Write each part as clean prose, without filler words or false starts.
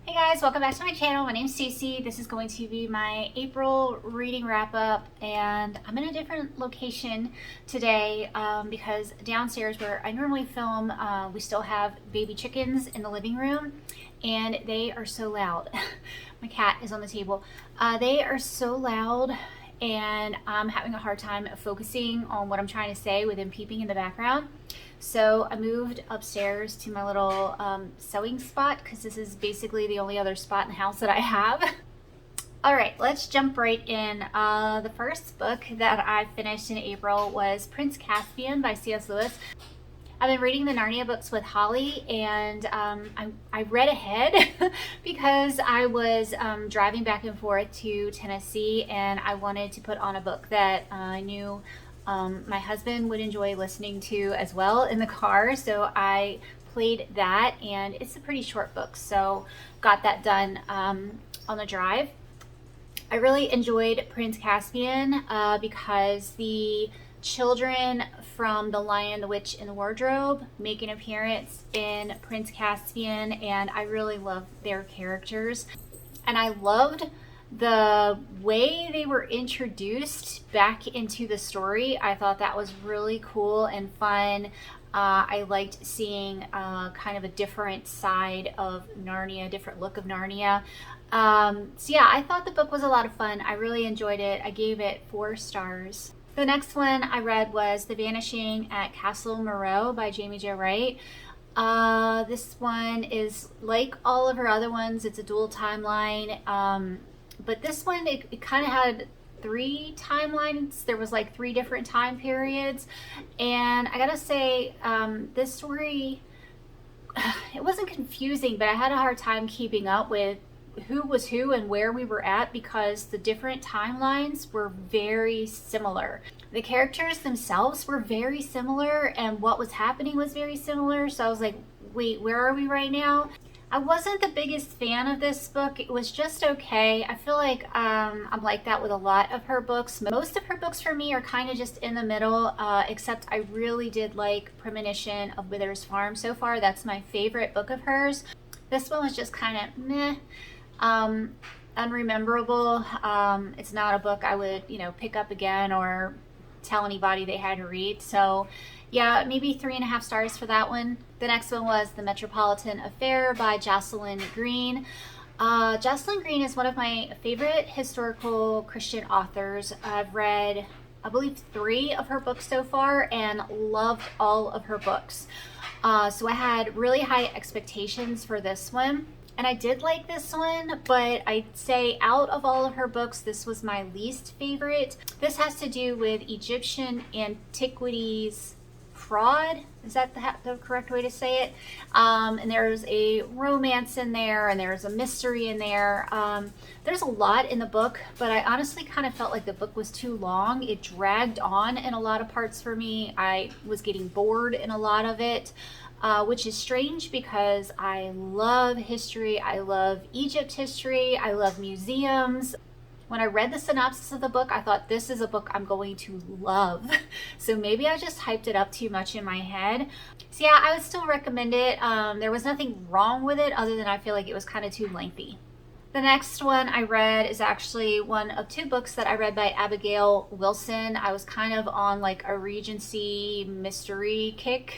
Hey guys, welcome back to my channel. My name's Stacey. This is going to be my April reading wrap up, and I'm in a different location today because downstairs where I normally film, we still have baby chickens in the living room, and they are so loud. My cat is on the table. They are so loud, and I'm having a hard time focusing on what I'm trying to say with them peeping in the background. So I moved upstairs to my little sewing spot because this is basically the only other spot in the house that I have. All right, let's jump right in. The first book that I finished in April was Prince Caspian by C.S. Lewis. I've been reading the Narnia books with Holly, and I read ahead because I was driving back and forth to Tennessee, and I wanted to put on a book that I knew my husband would enjoy listening to as well in the car. So I played that, and it's a pretty short book, so got that done on the drive. I really enjoyed Prince Caspian because the children from The Lion, the Witch, and the Wardrobe make an appearance in Prince Caspian, and I really love their characters. And I loved the way they were introduced back into the story. I thought that was really cool and fun. I liked seeing kind of a different side of Narnia, a different look of Narnia. So yeah, I thought the book was a lot of fun. I really enjoyed it. I gave it 4 stars. The next one I read was The Vanishing at Castle Moreau by Jamie Jo Wright. This one is like all of her other ones. It's a dual timeline. But this one, it kind of had 3 timelines. There was like 3 different time periods. And I gotta say, this story, it wasn't confusing, but I had a hard time keeping up with who was who and where we were at because the different timelines were very similar. The characters themselves were very similar, and what was happening was very similar. So I was like, wait, where are we right now? I wasn't the biggest fan of this book. It was just okay. I feel like I'm like that with a lot of her books. Most of her books for me are kind of just in the middle, except I really did like Premonition of Wither's Farm so far. That's my favorite book of hers. This one was just kind of meh, unrememberable. It's not a book I would, pick up again or tell anybody they had to read. So yeah, maybe 3.5 stars for that one. The next one was The Metropolitan Affair by Jocelyn Green. Jocelyn Green is one of my favorite historical Christian authors. I've read, I believe, 3 of her books so far and loved all of her books. So I had really high expectations for this one. And I did like this one, but I'd say out of all of her books, this was my least favorite. This has to do with Egyptian antiquities fraud. Is that the correct way to say it? And there's a romance in there, and there's a mystery in there. There's a lot in the book, but I honestly kind of felt like the book was too long. It dragged on in a lot of parts for me. I was getting bored in a lot of it. Which is strange because I love history. I love Egypt history. I love museums. When I read the synopsis of the book, I thought this is a book I'm going to love. So maybe I just hyped it up too much in my head. So yeah, I would still recommend it. There was nothing wrong with it other than I feel like it was kind of too lengthy. The next one I read is actually one of 2 books that I read by Abigail Wilson. I was kind of on like a Regency mystery kick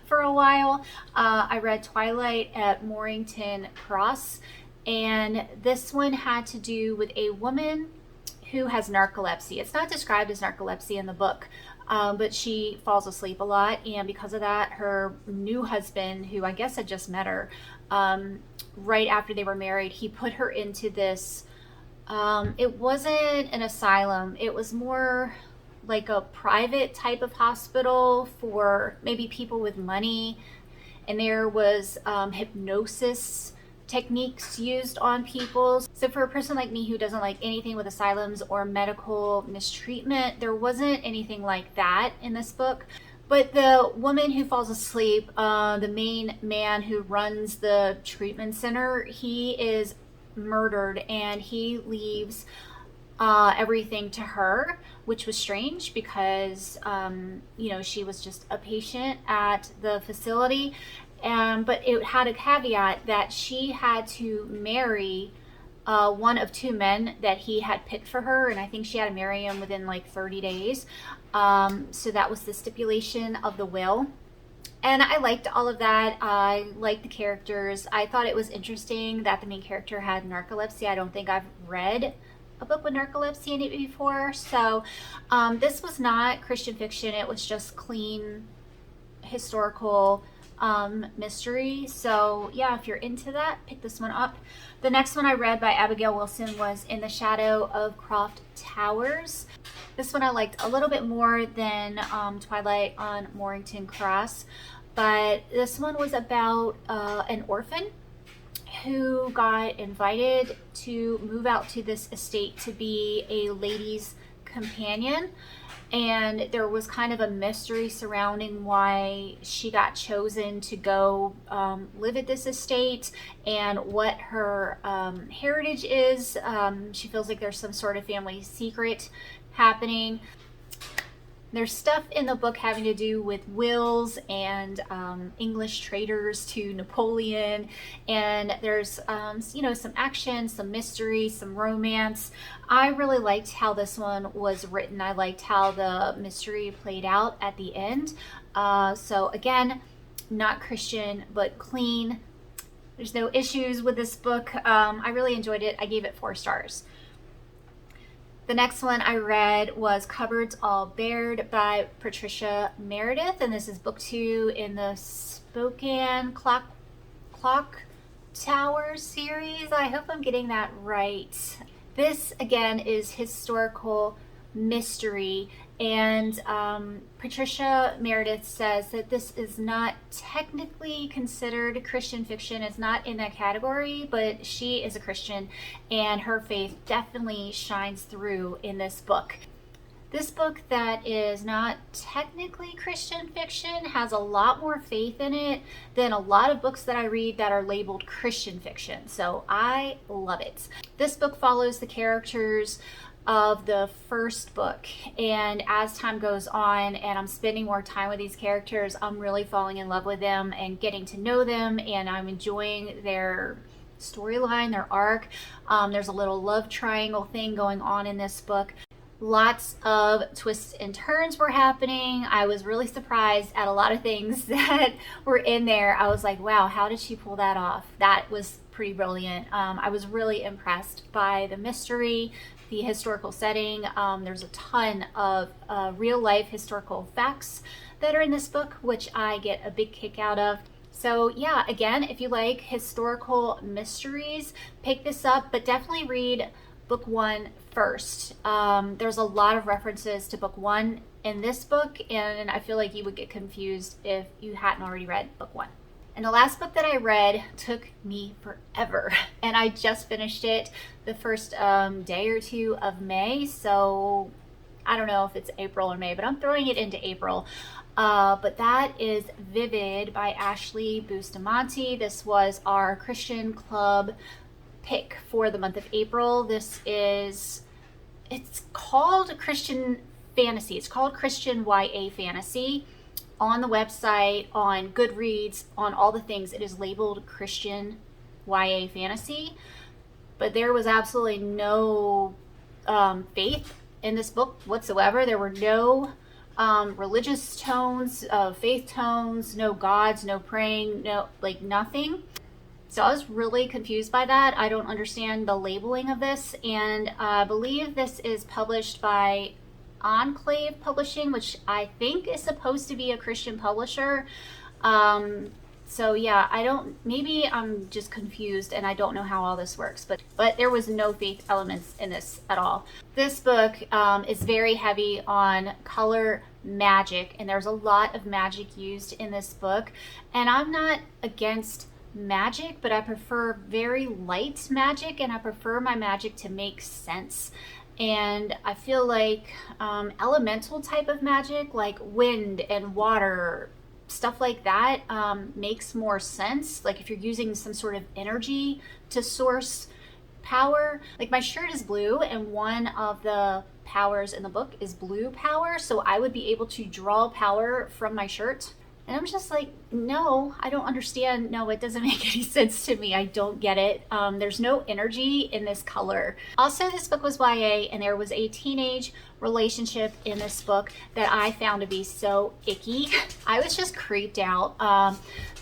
for a while. I read Twilight at Morrington Cross, and this one had to do with a woman who has narcolepsy. It's not described as narcolepsy in the book, but she falls asleep a lot, and because of that, her new husband, who I guess had just met her, right after they were married, he put her into this, it wasn't an asylum, it was more like a private type of hospital for maybe people with money, and there was hypnosis techniques used on people. So for a person like me who doesn't like anything with asylums or medical mistreatment, there wasn't anything like that in this book. But the woman who falls asleep, the main man who runs the treatment center, he is murdered, and he leaves everything to her, which was strange because, she was just a patient at the facility. But it had a caveat that she had to marry one of two men that he had picked for her, and I think she had to marry him within like 30 days. So that was the stipulation of the will. And I liked all of that. I liked the characters. I thought it was interesting that the main character had narcolepsy. I don't think I've read a book with narcolepsy in it before. So this was not Christian fiction. It was just clean historical mystery. So yeah, if you're into that, pick this one up. The next one I read by Abigail Wilson was In the Shadow of Croft Towers. This one I liked a little bit more than Twilight on Mornington Cross, but this one was about an orphan who got invited to move out to this estate to be a lady's companion. And there was kind of a mystery surrounding why she got chosen to go live at this estate and what her heritage is. She feels like there's some sort of family secret happening. There's stuff in the book having to do with wills and English traders to Napoleon, and there's some action, some mystery, some romance. I really liked how this one was written. I liked how the mystery played out at the end. So again, not Christian, but clean. There's no issues with this book. I really enjoyed it. I gave it 4 stars. The next one I read was Cupboards All Bared by Patricia Meredith, and this is book 2 in the Spokane Clock Tower series. I hope I'm getting that right. This, again, is historical mystery, and Patricia Meredith says that this is not technically considered Christian fiction. It's not in that category, but she is a Christian, and her faith definitely shines through in this book. This book that is not technically Christian fiction has a lot more faith in it than a lot of books that I read that are labeled Christian fiction. So I love it. This book follows the characters of the first book, and as time goes on and I'm spending more time with these characters, I'm really falling in love with them and getting to know them, and I'm enjoying their storyline, their arc. There's a little love triangle thing going on in this book. Lots of twists and turns were happening. I was really surprised at a lot of things that were in there. I was like, wow, how did she pull that off? That was pretty brilliant. I was really impressed by the mystery, the historical setting. There's a ton of real life historical facts that are in this book, which I get a big kick out of. So yeah, again, if you like historical mysteries, pick this up, but definitely read book 1 first. There's a lot of references to book 1 in this book, and I feel like you would get confused if you hadn't already read book 1. And the last book that I read took me forever, and I just finished it the first day or 2 of May, so I don't know if it's April or May, but I'm throwing it into April. But that is Vivid by Ashley Bustamante. This was our Christian Club pick for the month of April. It's called Christian Fantasy. It's called Christian YA Fantasy. On the website, on Goodreads, on all the things, it is labeled Christian YA Fantasy. But there was absolutely no faith in this book whatsoever. There were no religious tones, faith tones, no gods, no praying, nothing. So I was really confused by that. I don't understand the labeling of this, and I believe this is published by Enclave Publishing, which I think is supposed to be a Christian publisher. So yeah, maybe I'm just confused and I don't know how all this works, but there was no faith elements in this at all. This book is very heavy on color magic, and there's a lot of magic used in this book, and I'm not against magic, but I prefer very light magic, and I prefer my magic to make sense. And I feel like elemental type of magic, like wind and water, stuff like that, makes more sense. Like if you're using some sort of energy to source power. Like my shirt is blue, and one of the powers in the book is blue power, so I would be able to draw power from my shirt And I'm just like, no, I don't understand. No, it doesn't make any sense to me. I don't get it. There's no energy in this color. Also, this book was YA, and there was a teenage relationship in this book that I found to be so icky. I was just creeped out.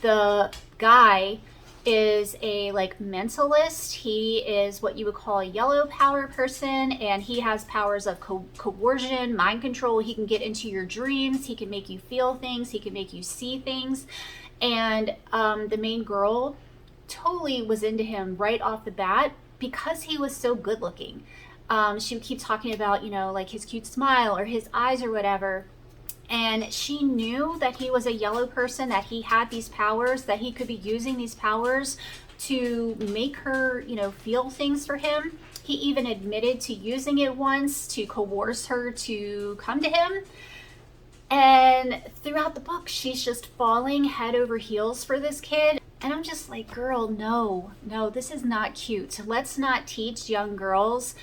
The guy is a like mentalist. He is what you would call a yellow power person, and he has powers of coercion, mind control. He can get into your dreams. He can make you feel things. He can make you see things. And the main girl totally was into him right off the bat because he was so good looking. She would keep talking about, you know, like his cute smile or his eyes or whatever. And she knew that he was a yellow person, that he had these powers, that he could be using these powers to make her, you know, feel things for him. He even admitted to using it once to coerce her to come to him. And throughout the book, she's just falling head over heels for this kid. And I'm just like, girl, no, this is not cute. Let's not teach young girls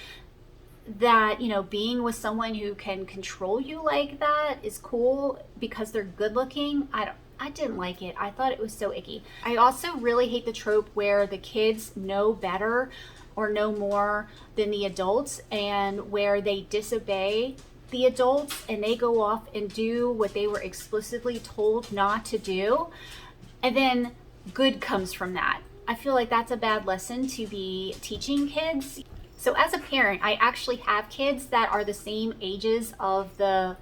that, you know, being with someone who can control you like that is cool because they're good looking. I didn't like it. I thought it was so icky. I also really hate the trope where the kids know better or know more than the adults, and where they disobey the adults and they go off and do what they were explicitly told not to do, and then good comes from that. I feel like that's a bad lesson to be teaching kids. So as a parent, I actually have kids that are the same ages of the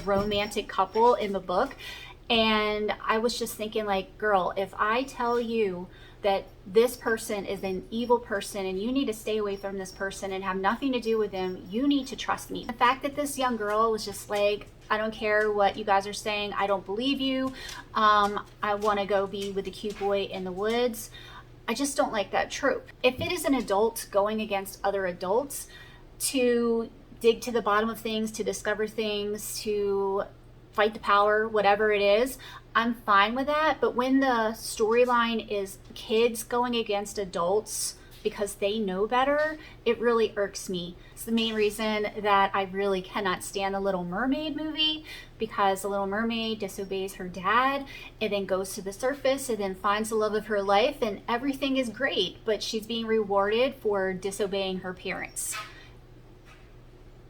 romantic couple in the book. And I was just thinking, like, girl, if I tell you that this person is an evil person and you need to stay away from this person and have nothing to do with them, you need to trust me. The fact that this young girl was just like, I don't care what you guys are saying. I don't believe you. I want to go be with the cute boy in the woods. I just don't like that trope. If it is an adult going against other adults to dig to the bottom of things, to discover things, to fight the power, whatever it is, I'm fine with that. But when the storyline is kids going against adults because they know better, it really irks me. It's the main reason that I really cannot stand the Little Mermaid movie, because the Little Mermaid disobeys her dad and then goes to the surface and then finds the love of her life and everything is great, but she's being rewarded for disobeying her parents.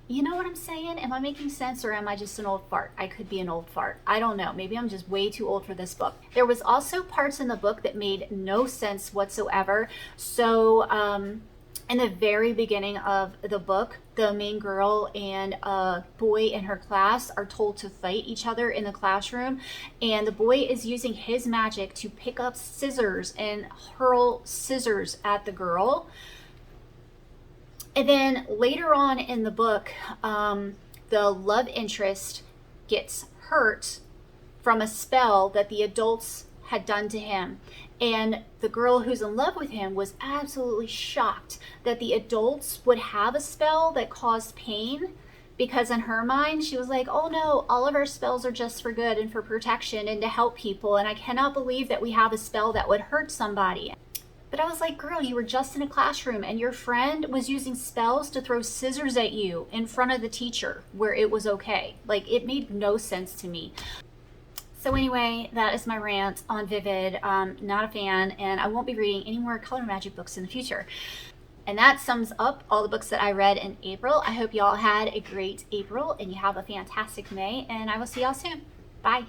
You know what I'm saying? Am I making sense, or am I just an old fart? I could be an old fart. I don't know. Maybe I'm just way too old for this book. There was also parts in the book that made no sense whatsoever. So in the very beginning of the book, the main girl and a boy in her class are told to fight each other in the classroom. And the boy is using his magic to pick up scissors and hurl scissors at the girl. And then later on in the book, the love interest gets hurt from a spell that the adults had done to him. And the girl who's in love with him was absolutely shocked that the adults would have a spell that caused pain, because in her mind, she was like, oh no, all of our spells are just for good and for protection and to help people. And I cannot believe that we have a spell that would hurt somebody. But I was like, girl, you were just in a classroom and your friend was using spells to throw scissors at you in front of the teacher where it was okay. Like, it made no sense to me. So anyway, that is my rant on Vivid. Not a fan, and I won't be reading any more color magic books in the future. And that sums up all the books that I read in April. I hope y'all had a great April and you have a fantastic May, and I will see y'all soon. Bye.